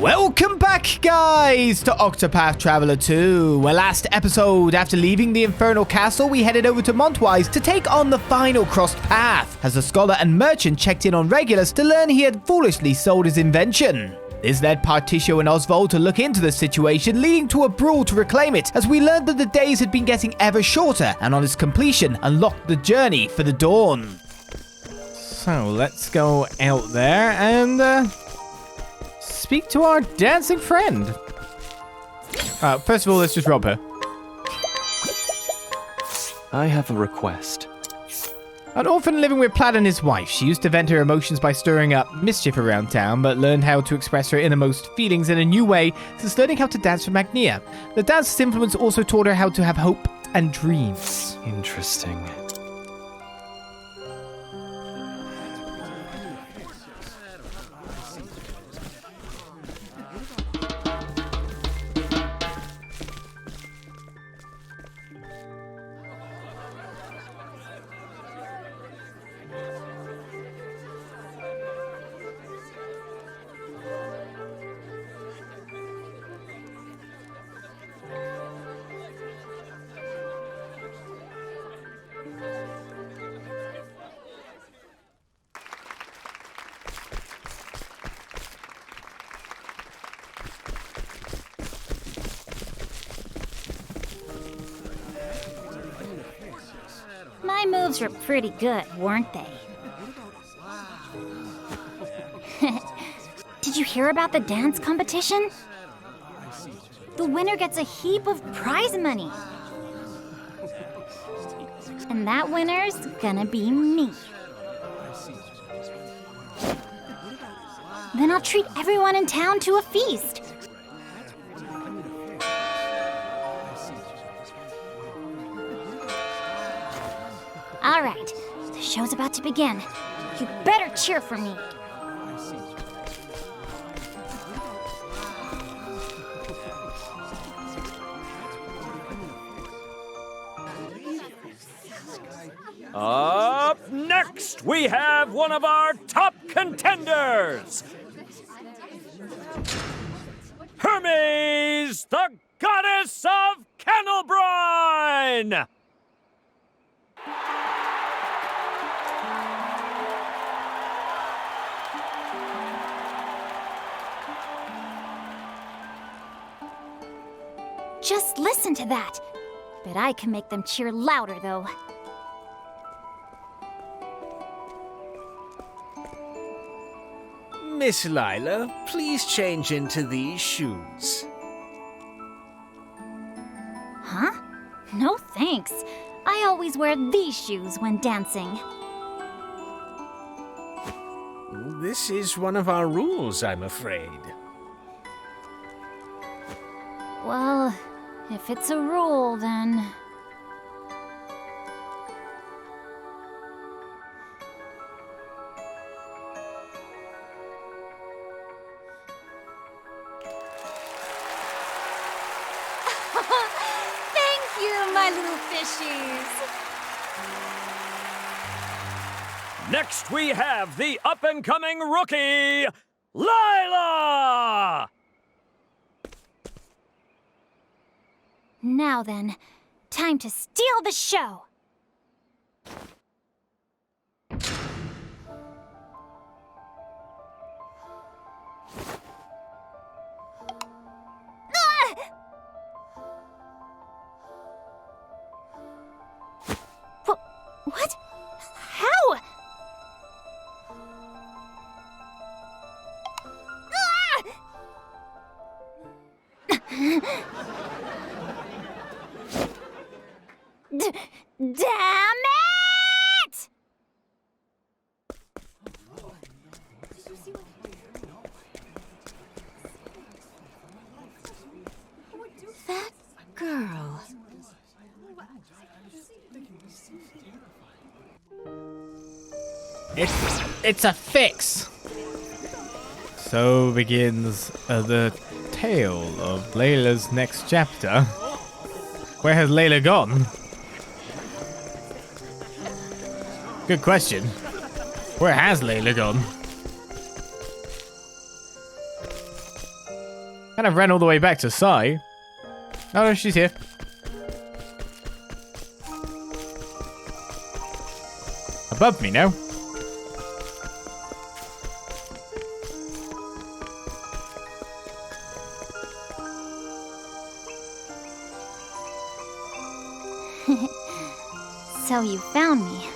Welcome back, guys, to Octopath Traveler 2. Well, last episode, after leaving the Infernal Castle, we headed over to Montwise to take on the final crossed path, as the scholar and merchant checked in on Regulus to learn he had foolishly sold his invention. This led Particio and Oswald to look into the situation, leading to a brawl to reclaim it, as we learned that the days had been getting ever shorter, and on its completion, unlocked the journey for the dawn. So, let's go out there and, speak to our dancing friend. First of all, let's just rob her. I have a request. An orphan living with Plaid and his wife. She used to vent her emotions by stirring up mischief around town, but learned how to express her innermost feelings in a new way since learning how to dance with Magnia. The dance's influence also taught her how to have hope and dreams. Interesting. My moves were pretty good, weren't they? Did you hear about the dance competition? The winner gets a heap of prize money. And that winner's gonna be me. Then I'll treat everyone in town to a feast. All right, the show's about to begin. You better cheer for me. Up next, we have one of our top contenders. Hermes, the goddess of kennel brine! Just listen to that. Bet I can make them cheer louder, though. Miss Laila, please change into these shoes. Huh? No thanks. I always wear these shoes when dancing. This is one of our rules, I'm afraid. Well, if it's a rule, then... Thank you, my little fishies! Next, we have the up-and-coming rookie, Laila! Now then, time to steal the show! What? How? Damn it! That girl. It's a fix. So begins the tale of Laila's next chapter. Where has Laila gone? Good question. Where has Laila gone? Kind of ran all the way back to Sai. Oh no, she's here. Above me now. So you found me.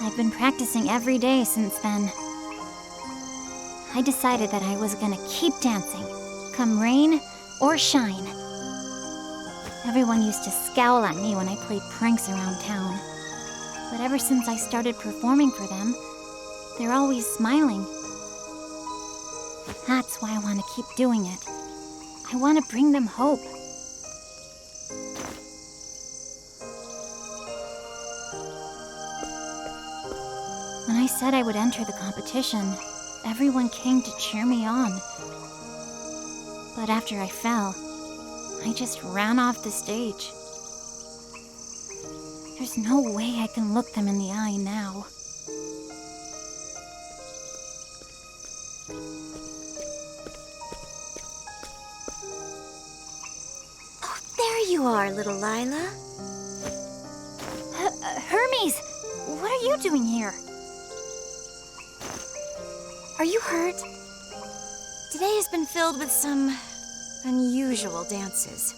I've been practicing every day since then. I decided that I was gonna keep dancing, come rain or shine. Everyone used to scowl at me when I played pranks around town. But ever since I started performing for them, they're always smiling. That's why I want to keep doing it. I want to bring them hope. When I said I would enter the competition, everyone came to cheer me on. But after I fell, I just ran off the stage. There's no way I can look them in the eye now. Oh, there you are, little Laila. Hermes! What are you doing here? Are you hurt? Today has been filled with some unusual dances.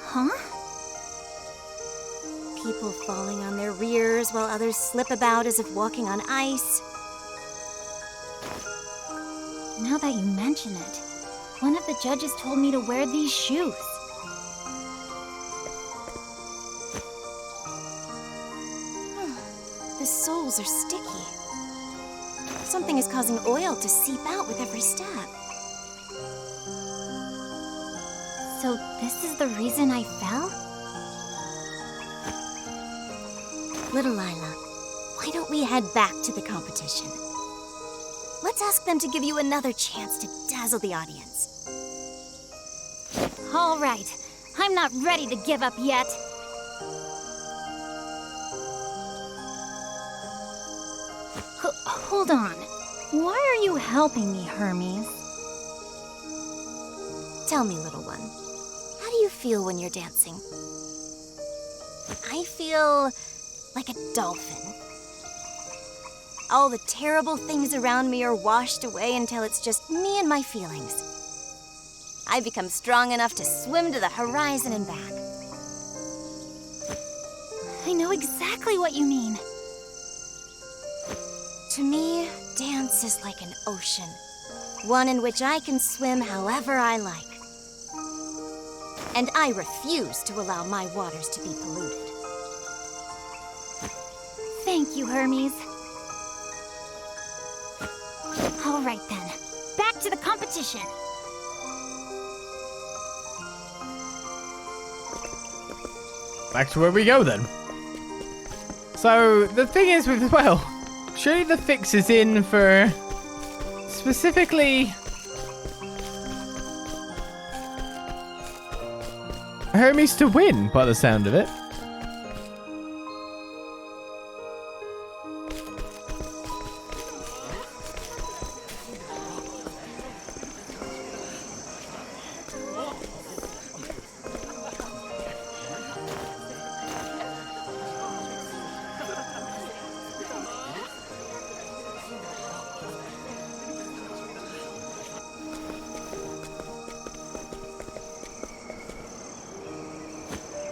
Huh? People falling on their rears while others slip about as if walking on ice. Now that you mention it, one of the judges told me to wear these shoes. The soles are sticky. Something is causing oil to seep out with every step. So this is the reason I fell? Little Laila, why don't we head back to the competition? Let's ask them to give you another chance to dazzle the audience. All right, I'm not ready to give up yet. Hold on. Why are you helping me, Hermes? Tell me, little one, how do you feel when you're dancing? I feel like a dolphin. All the terrible things around me are washed away until it's just me and my feelings. I become strong enough to swim to the horizon and back. I know exactly what you mean. To me, dance is like an ocean, one in which I can swim however I like. And I refuse to allow my waters to be polluted. Thank you, Hermes. All right then, back to the competition. Back to where we go then. So the thing is with, well, surely the fix is in for specifically Hermes to win by the sound of it.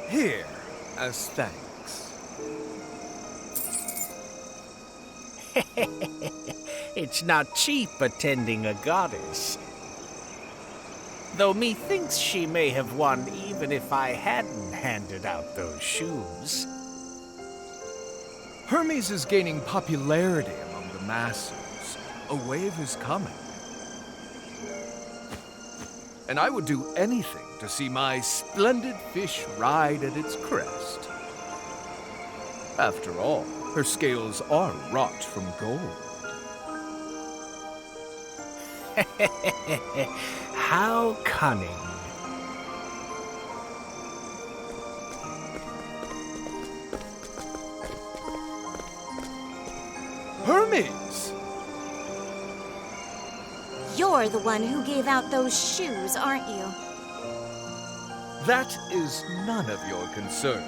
Here, as thanks. It's not cheap attending a goddess. Though methinks she may have won even if I hadn't handed out those shoes. Hermes is gaining popularity among the masses. A wave is coming. And I would do anything to see my splendid fish ride at its crest. After all, her scales are wrought from gold. How cunning. Hermes! You're the one who gave out those shoes, aren't you? That is none of your concern.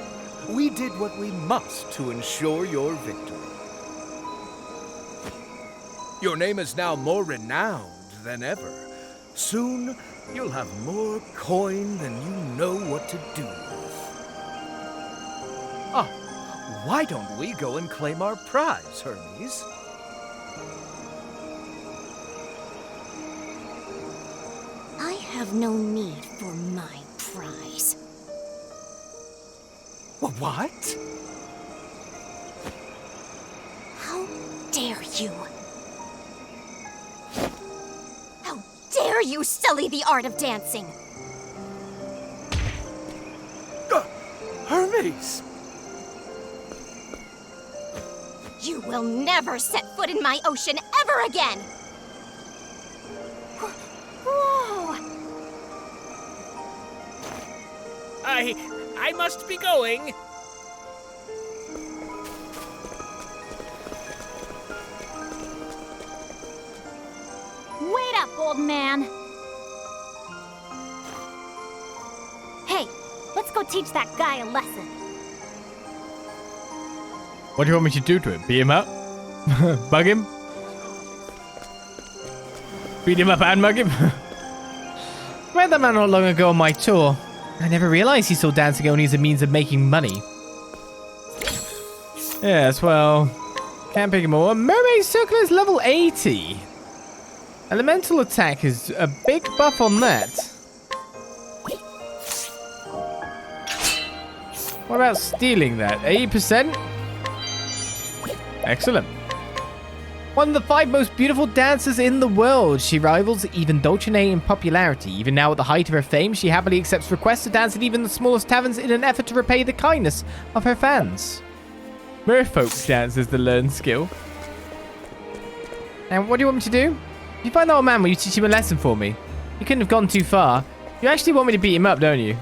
We did what we must to ensure your victory. Your name is now more renowned than ever. Soon, you'll have more coin than you know what to do with. Ah, why don't we go and claim our prize, Hermes? I have no need for my prize. What? How dare you? How dare you sully the art of dancing? Hermes! You will never set foot in my ocean ever again! Whoa! I must be going. Wait up, old man. Hey, let's go teach that guy a lesson. What do you want me to do to him? Beat him up? Bug him? Beat him up and mug him? Met that man not long ago on my tour. I never realized he saw dancing only as a means of making money. Yes, well, can't pick him all. Mermaid Circle is level 80. Elemental attack is a big buff on that. What about stealing that? 80%? Excellent. One of the 5 most beautiful dancers in the world. She rivals even Dulcinea in popularity. Even now at the height of her fame, she happily accepts requests to dance at even the smallest taverns in an effort to repay the kindness of her fans. Merfolk dance is the learned skill. And what do you want me to do? If you find that old man, will you teach him a lesson for me? You couldn't have gone too far. You actually want me to beat him up, don't you?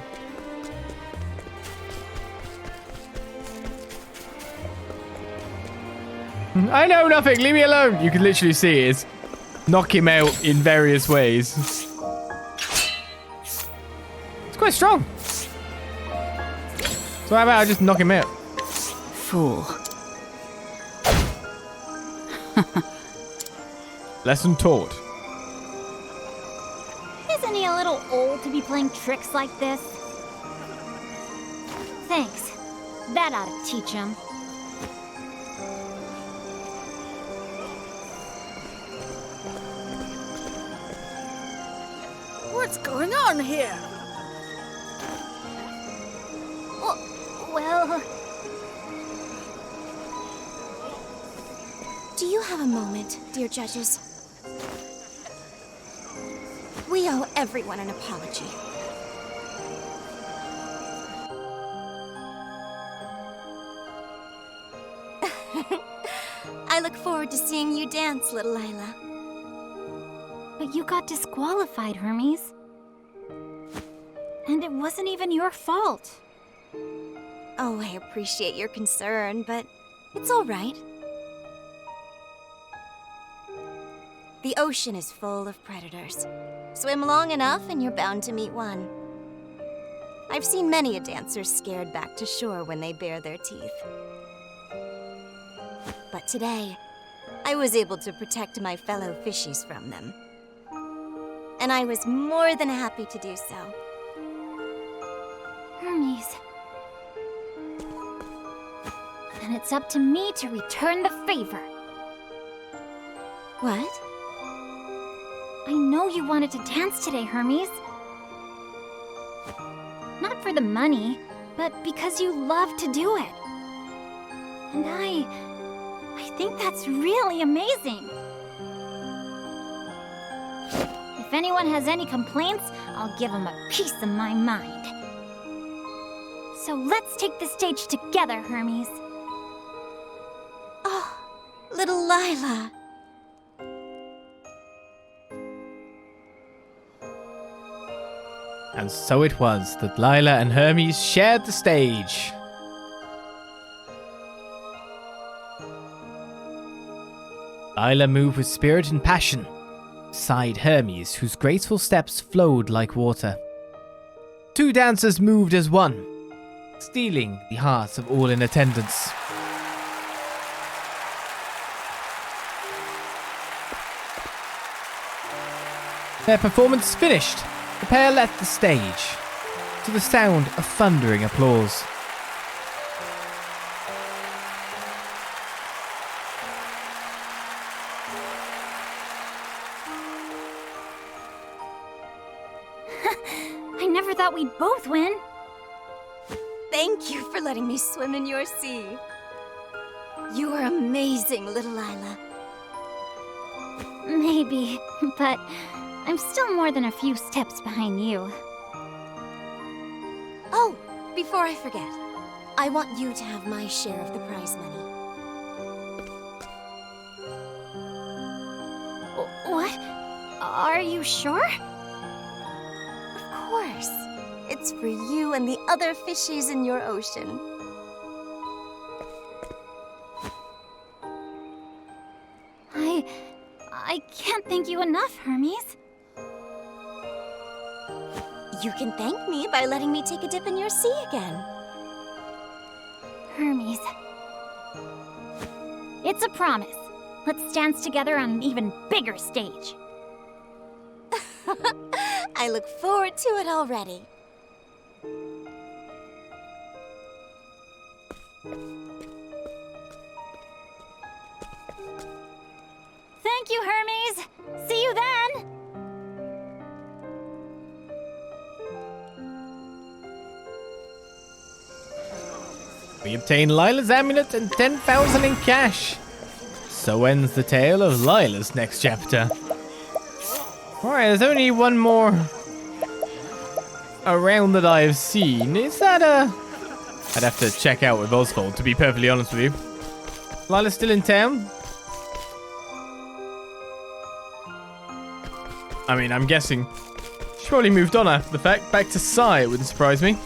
I know nothing. Leave me alone. You can literally see it is knock him out in various ways. It's quite strong. So how about I just knock him out? Fool. Lesson taught. Isn't he a little old to be playing tricks like this? Thanks. That ought to teach him. What's going on here? Well... Do you have a moment, dear judges? We owe everyone an apology. I look forward to seeing you dance, little Laila. But you got disqualified, Hermes. And it wasn't even your fault. Oh, I appreciate your concern, but it's all right. The ocean is full of predators. Swim long enough and you're bound to meet one. I've seen many a dancer scared back to shore when they bare their teeth. But today, I was able to protect my fellow fishies from them. And I was more than happy to do so. Hermes. Then it's up to me to return the favor. What? I know you wanted to dance today, Hermes. Not for the money, but because you love to do it. And I think that's really amazing. If anyone has any complaints, I'll give them a piece of my mind. So let's take the stage together, Hermes. Oh, little Laila. And so it was that Laila and Hermes shared the stage. Laila moved with spirit and passion, sighed Hermes, whose graceful steps flowed like water. Two dancers moved as one, stealing the hearts of all in attendance. Their performance finished, the pair left the stage, to the sound of thundering applause. I never thought we'd both win. Thank you for letting me swim in your sea. You are amazing, little Laila. Maybe, but I'm still more than a few steps behind you. Oh, before I forget, I want you to have my share of the prize money. What? Are you sure? Of course. It's for you and the other fishies in your ocean. I can't thank you enough, Hermes. You can thank me by letting me take a dip in your sea again. Hermes. It's a promise. Let's dance together on an even bigger stage. I look forward to it already. Thank you, Hermes. See you then. We obtain Laila's amulet and 10,000 in cash. So ends the tale of Laila's next chapter. Alright, there's only one more around that I've seen. Is that I'd have to check out with Oswald, to be perfectly honest with you. Laila's still in town? I mean, I'm guessing she probably moved on after the fact. Back to Sai, it wouldn't surprise me.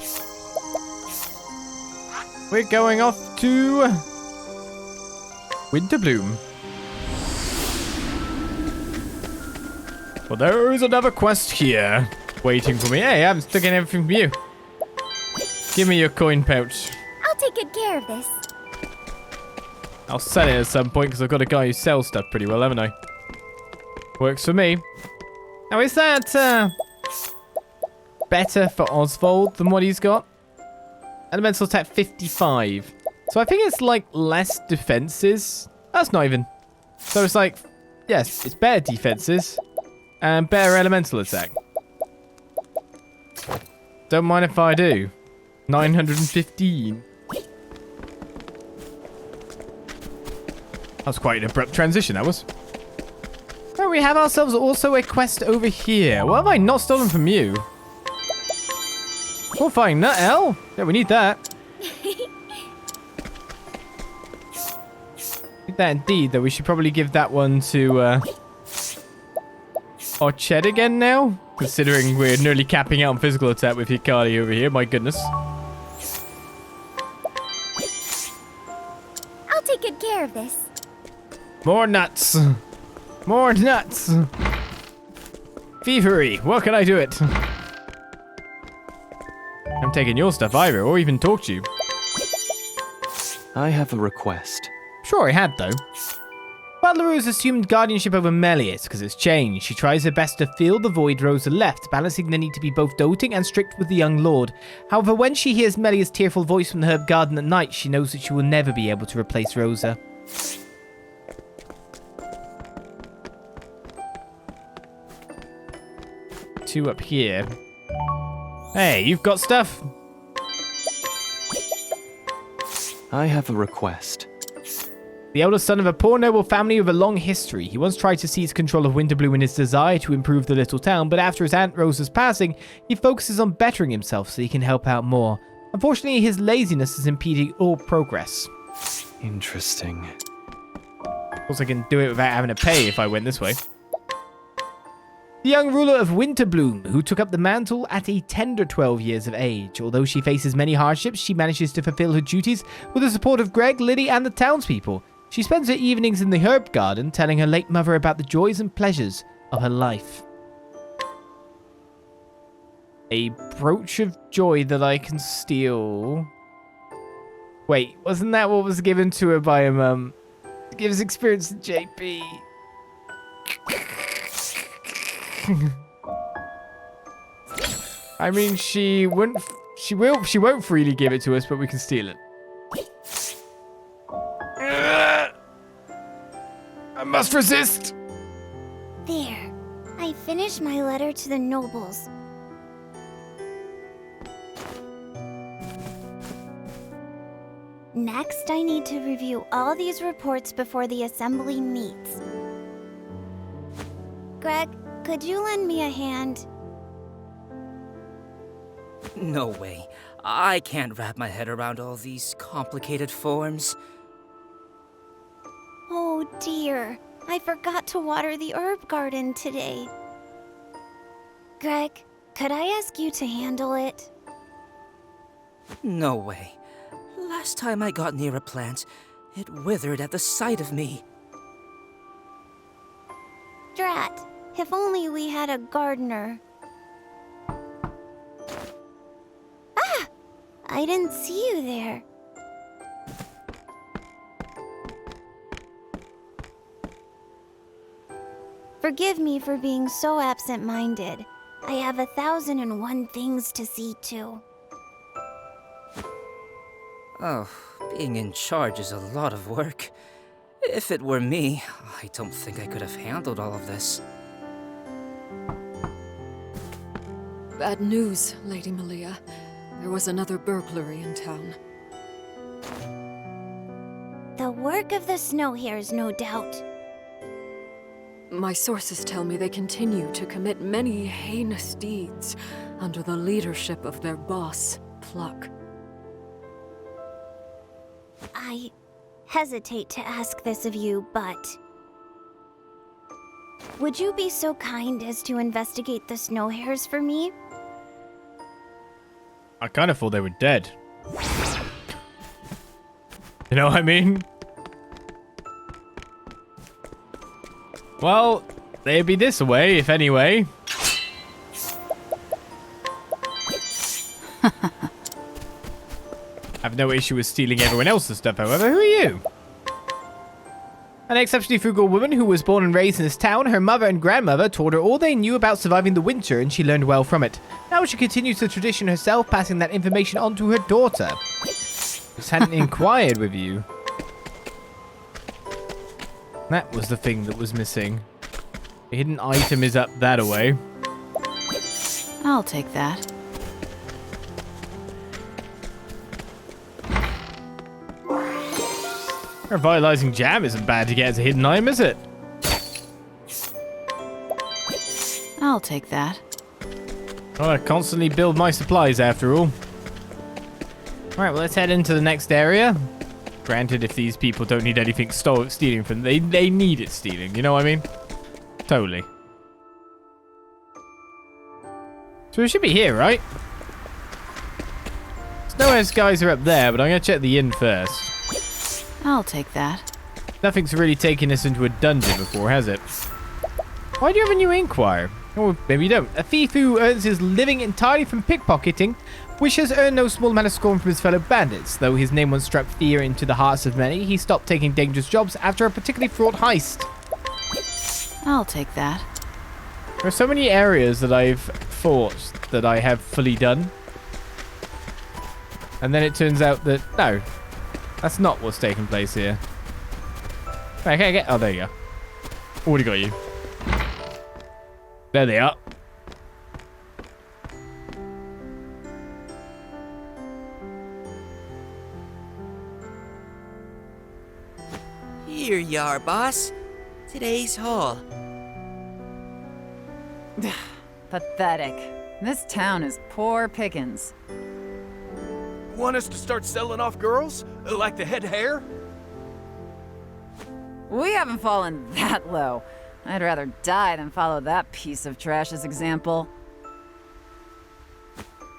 We're going off to Winterbloom. Well, there is another quest here waiting for me. Hey, I haven't taken everything from you. Give me your coin pouch. I'll take good care of this. I'll sell it at some point because I've got a guy who sells stuff pretty well, haven't I? Works for me. Now, is that better for Oswald than what he's got? Elemental attack 55. So I think it's like less defenses. That's not even. So it's like, yes, it's better defenses and better elemental attack. Don't mind if I do. 915. That was quite an abrupt transition, that was. So we have ourselves also a quest over here. What have I not stolen from you? Oh, fine. Nut L. Yeah, we need that. Need that indeed, though. We should probably give that one to Orched again now. Considering we're nearly capping out on physical attack with Hikari over here. My goodness. I'll take good care of this. More nuts. More nuts. Thievery. What can I do it? I'm taking your stuff either, or even talk to you. I have a request. Sure, I had, though. Butler has assumed guardianship over Melia because it's changed. She tries her best to fill the void Rosa left, balancing the need to be both doting and strict with the young lord. However, when she hears Melia's tearful voice from the herb garden at night, she knows that she will never be able to replace Rosa. Two up here. Hey, you've got stuff? I have a request. The eldest son of a poor noble family with a long history. He once tried to seize control of Winterbloom in his desire to improve the little town, but after his Aunt Rosa's passing, he focuses on bettering himself so he can help out more. Unfortunately, his laziness is impeding all progress. Interesting. Of course, I can do it without having to pay if I went this way. The young ruler of Winterbloom, who took up the mantle at a tender 12 years of age. Although she faces many hardships, she manages to fulfill her duties with the support of Greg, Liddy, and the townspeople. She spends her evenings in the herb garden, telling her late mother about the joys and pleasures of her life. A brooch of joy that I can steal. Wait, wasn't that what was given to her by her mum? Gives experience to JP. I mean, she won't freely give it to us, but we can steal it. I must resist. There. I finished my letter to the nobles. Next, I need to review all these reports before the assembly meets. Greg, could you lend me a hand? No way. I can't wrap my head around all these complicated forms. Oh dear, I forgot to water the herb garden today. Greg, could I ask you to handle it? No way. Last time I got near a plant, it withered at the sight of me. Drat, if only we had a gardener. Ah! I didn't see you there. Forgive me for being so absent-minded. I have 1,001 things to see to. Oh, being in charge is a lot of work. If it were me, I don't think I could have handled all of this. Bad news, Lady Melia. There was another burglary in town. The work of the Snow Hares, no doubt. My sources tell me they continue to commit many heinous deeds under the leadership of their boss, Plukk. I hesitate to ask this of you, but... would you be so kind as to investigate the Snow Hares for me? I kind of thought they were dead. You know what I mean? Well, they'd be this way, if anyway. I've no issue with stealing everyone else's stuff, however. Who are you? An exceptionally frugal woman who was born and raised in this town. Her mother and grandmother taught her all they knew about surviving the winter, and she learned well from it. Now she continues the tradition herself, passing that information on to her daughter. Just hadn't inquired with you. That was the thing that was missing. The hidden item is up that way. I'll take that. Revitalizing jam isn't bad to get as a hidden item, is it? I'll take that. Well, I constantly build my supplies after all. Alright, well, let's head into the next area. Granted, if these people don't need anything stealing from them, they need it stealing, you know what I mean? Totally. So we should be here, right? Snowhead's guys are up there, but I'm going to check the inn first. I'll take that. Nothing's really taken us into a dungeon before, has it? Why do you have a new inquiry? Or maybe you don't. A thief who earns his living entirely from pickpocketing, which has earned no small amount of scorn from his fellow bandits. Though his name once struck fear into the hearts of many, he stopped taking dangerous jobs after a particularly fraught heist. I'll take that. There are so many areas that I've thought that I have fully done. And then it turns out that, no, that's not what's taking place here. Okay, oh, there you go. Already got you. There they are. Here you are, boss. Today's haul. Pathetic. This town is poor pickings. Want us to start selling off girls? Like the head hair? We haven't fallen that low. I'd rather die than follow that piece of trash's example.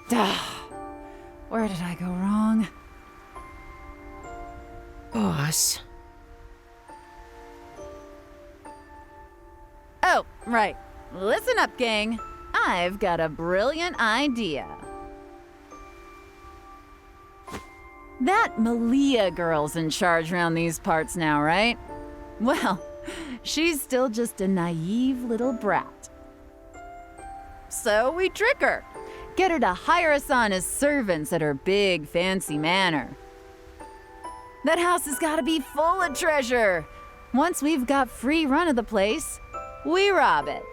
Where did I go wrong? Boss. Oh, Right. Listen up, gang. I've got a brilliant idea. That Melia girl's in charge around these parts now, right? Well, she's still just a naive little brat. So we trick her. Get her to hire us on as servants at her big fancy manor. That house has got to be full of treasure. Once we've got free run of the place, we rob it.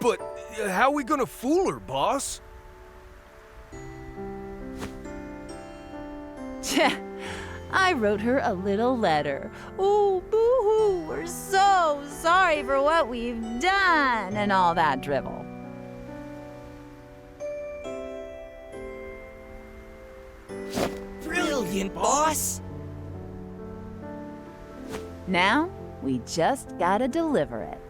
But how we gonna fool her, boss? I wrote her a little letter. Oh, boo-hoo, we're so sorry for what we've done, and all that drivel. Brilliant, boss! Now, we just gotta deliver it.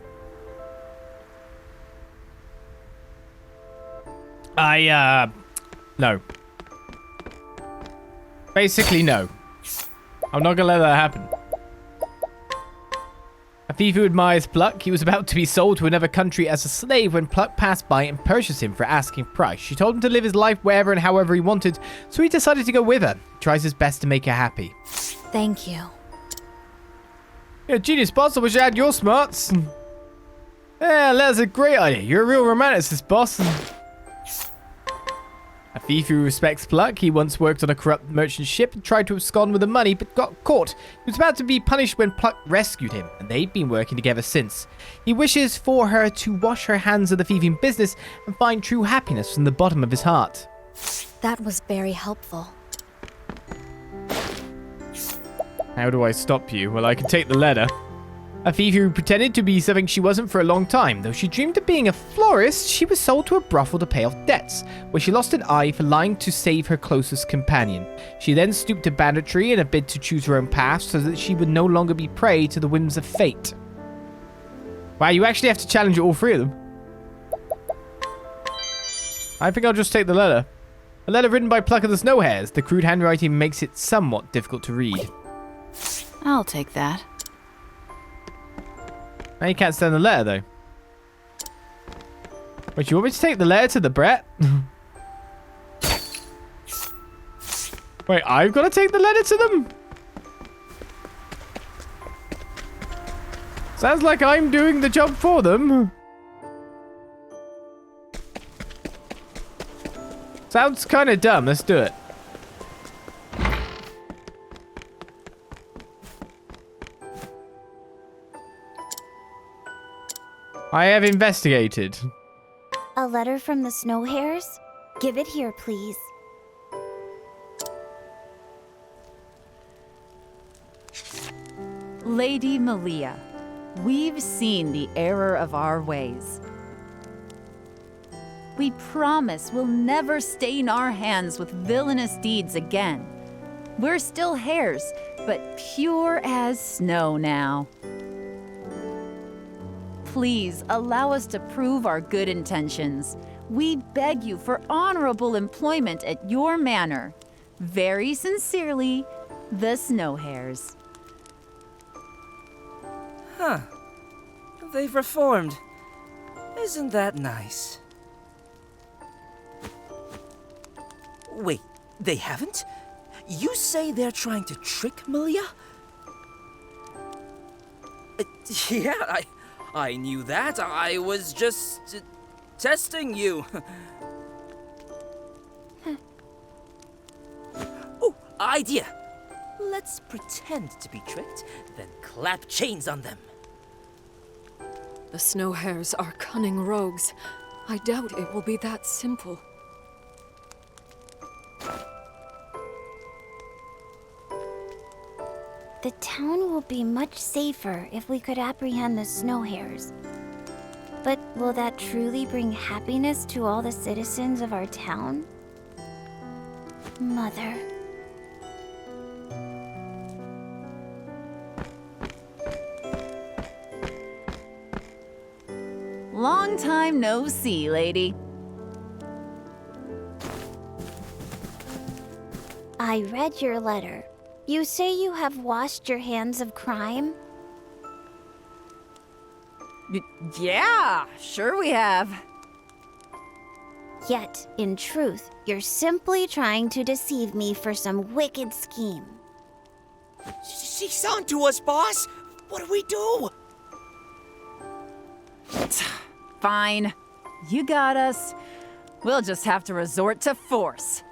No. Basically, no. I'm not gonna let that happen. A thief who admires Plukk, he was about to be sold to another country as a slave when Plukk passed by and purchased him for asking price. She told him to live his life wherever and however he wanted, so he decided to go with her. He tries his best to make her happy. Thank you. You're a genius, boss. I wish I had your smarts. Yeah, that's a great idea. You're a real romanticist, boss. A thief who respects Plukk, he once worked on a corrupt merchant ship and tried to abscond with the money, but got caught. He was about to be punished when Plukk rescued him, and they've been working together since. He wishes for her to wash her hands of the thieving business and find true happiness from the bottom of his heart. That was very helpful. How do I stop you? Well, I can take the letter. A thief who pretended to be something she wasn't for a long time. Though she dreamed of being a florist, she was sold to a brothel to pay off debts, where she lost an eye for lying to save her closest companion. She then stooped to banditry in a bid to choose her own path so that she would no longer be prey to the whims of fate. Wow, you actually have to challenge all three of them. I think I'll just take the letter. A letter written by Plukk of the Snowhairs. The crude handwriting makes it somewhat difficult to read. I'll take that. Now you can't send the letter, though. Wait, you want me to take the letter to the brat? Wait, I've got to take the letter to them? Sounds like I'm doing the job for them. Sounds kind of dumb. Let's do it. I have investigated. A letter from the Snowhairs? Give it here, please. Lady Melia, we've seen the error of our ways. We promise we'll never stain our hands with villainous deeds again. We're still hares, but pure as snow now. Please allow us to prove our good intentions. We beg you for honorable employment at your manor. Very sincerely, the Snowhairs. Huh. They've reformed. Isn't that nice? Wait, they haven't? You say they're trying to trick Melia? Yeah, I knew that. I was just testing you. Oh, idea. Let's pretend to be tricked, then clap chains on them. The Snowhairs are cunning rogues. I doubt it will be that simple. The town will be much safer if we could apprehend the Snowhairs. But will that truly bring happiness to all the citizens of our town? Mother. Long time no see, lady. I read your letter. You say you have washed your hands of crime? Yeah, sure we have. Yet, in truth, you're simply trying to deceive me for some wicked scheme. She's on to us, boss! What do we do? Fine. You got us. We'll just have to resort to force.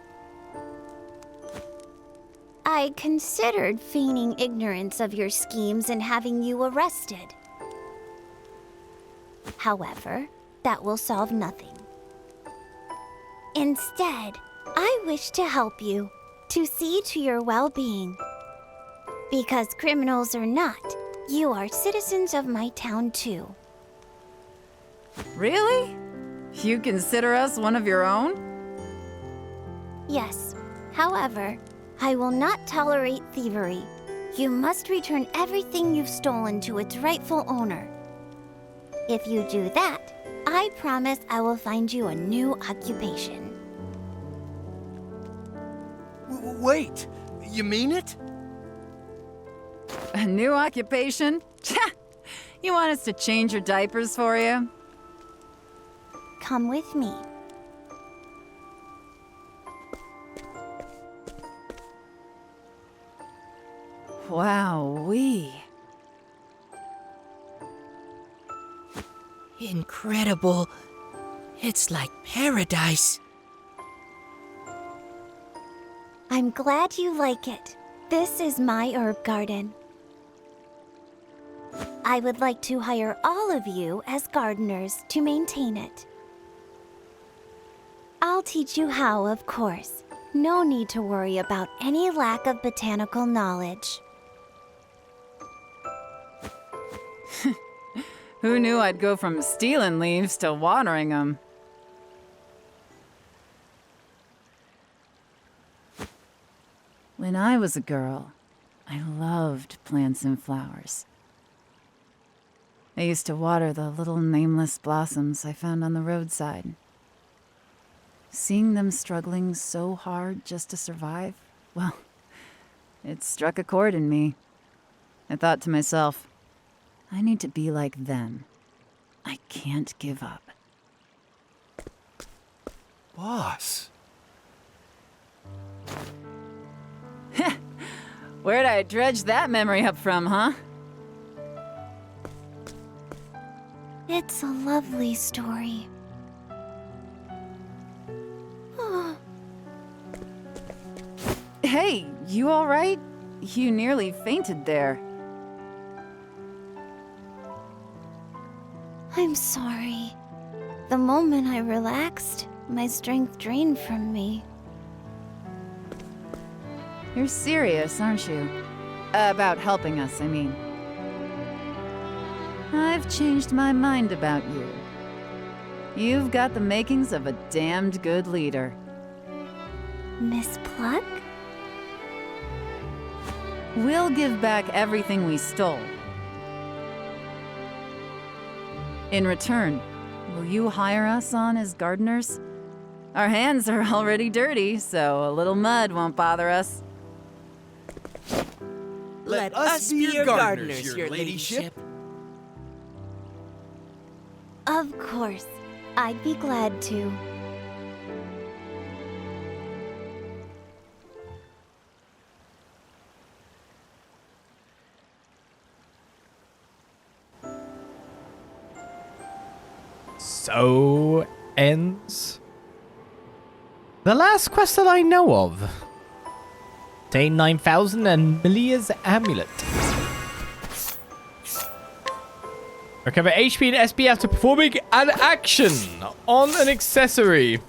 I considered feigning ignorance of your schemes and having you arrested. However, that will solve nothing. Instead, I wish to help you, to see to your well-being. Because criminals or not, you are citizens of my town too. Really? You consider us one of your own? Yes. However, I will not tolerate thievery. You must return everything you've stolen to its rightful owner. If you do that, I promise I will find you a new occupation. Wait, you mean it? A new occupation? You want us to change your diapers for you? Come with me. Wowee. Incredible. It's like paradise. I'm glad you like it. This is my herb garden. I would like to hire all of you as gardeners to maintain it. I'll teach you how, of course. No need to worry about any lack of botanical knowledge. Who knew I'd go from stealing leaves to watering them? When I was a girl, I loved plants and flowers. I used to water the little nameless blossoms I found on the roadside. Seeing them struggling so hard just to survive, well, it struck a chord in me. I thought to myself, I need to be like them. I can't give up. Boss. Where'd I dredge that memory up from, huh? It's a lovely story. Hey, you all right? You nearly fainted there. I'm sorry. The moment I relaxed, my strength drained from me. You're serious, aren't you? About helping us, I mean. I've changed my mind about you. You've got the makings of a damned good leader. Miss Plukk? We'll give back everything we stole. In return, will you hire us on as gardeners? Our hands are already dirty, so a little mud won't bother us. Let us be your gardeners, your ladyship. Of course. I'd be glad to. So ends the last quest that I know of. Obtain 9,000 and Melia's amulet. Recover HP and SP after performing an action on an accessory.